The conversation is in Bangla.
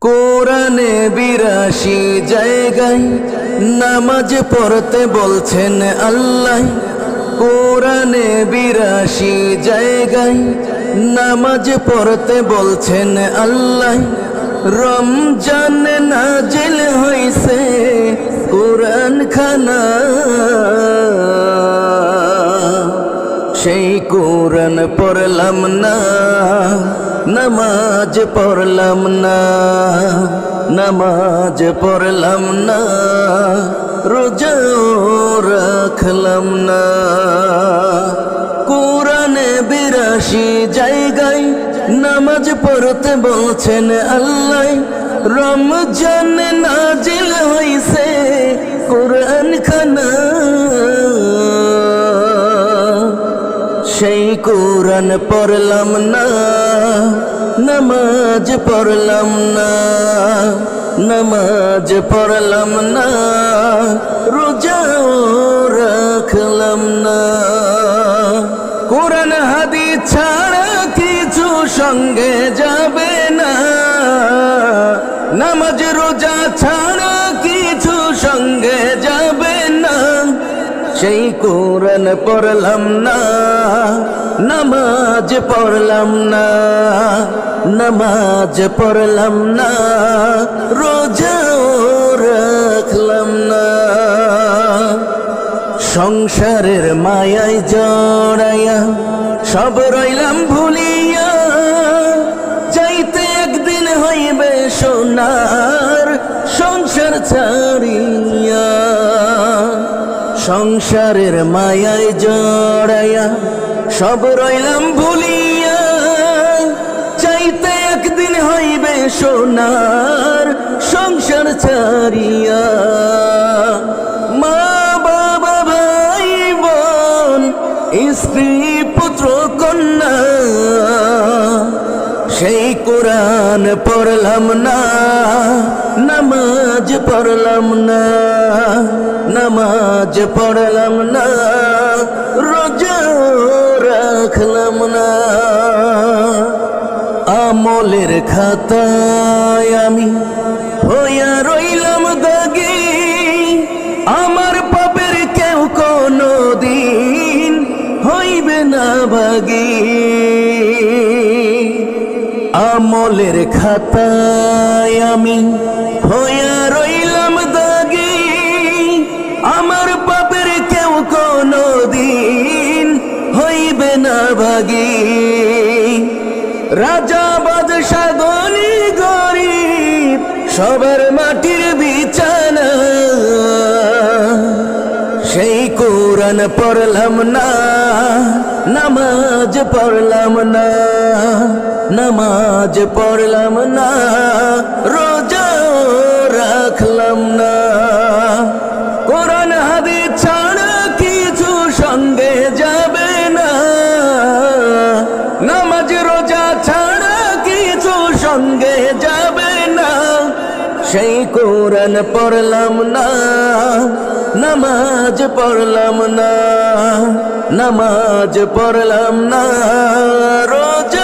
কোরআনে ৮২ জায়গায় নামাজ পড়তে বলছেন আল্লাহ। কোরআনে ৮২ জায়গায় নামাজ পড়তে বলছেন আল্লাহ। রমজানে নাজিল হইছে কোরআন খানা, সেই কোরআন পড়লাম না, নামাজ পড়লাম না, নামাজ পড়লাম না, রোজাও রাখলাম না। কোরআনে ৮২ জায়গায় নামাজ পড়তে বলছেন আল্লাহ। রমজানে নাজিল হইছে কোরআন খানা, সেই কোরআন পড়লাম না, নামাজ পড়লাম না, নামাজ পড়লাম না, রোজাও রাখলাম না। কোরআন হাদিস ছাড়া কিছু সঙ্গে যাবে না, নামাজ রোজা ছাড়া কিছু সঙ্গে যাবে না। সেই কোরআন পড়লাম না, নামাজ পড়লাম না, নামাজ পড়লাম না, রোজাও রাখলাম না। সংসারের মায়ায় জড়াইয়া সব রইলাম ভুলিয়া, যাইতে একদিন হইবে সোনার সংসার ছাড়িয়া। সংসারের মায়ায় জড়াইয়া সব রইলাম ভুলিয়া, চাইতে একদিন হইবে সোনার সংসার ছাড়িয়া। মা বাবা ভাই বোন স্ত্রী পুত্র কন্যা, সেই কোরআন পড়লাম না, নামাজ পড়লাম না, নামাজ পড়লাম না, রোজাও রাখলাম না। আমলের খাতায় আমি হইয়া রইলাম দাগি, আমার পাপের কেউ কোনো দিন হইবে না ভাগী। আমলের খাতায় আমি হইয়া রইলাম দাগি, আমার পাপের কেউ কোনো দিন হইবে না ভাগী। রাজা বাদশা ধনী গরিব সবার মাটির বিছানা, সেই কোরআন পড়লাম না, নামাজ পড়লাম না, নামাজ পড়লাম না, রোজাও রাখলাম না। কোরআন হাদিস ছাড়া কিছু সঙ্গে যাবে না, নামাজ রোজা ছাড়া কিছু সঙ্গে যাবে না। সেই কোরআন পড়লাম না, নামাজ পড়লাম না, নামাজ পড়লাম না, রোজা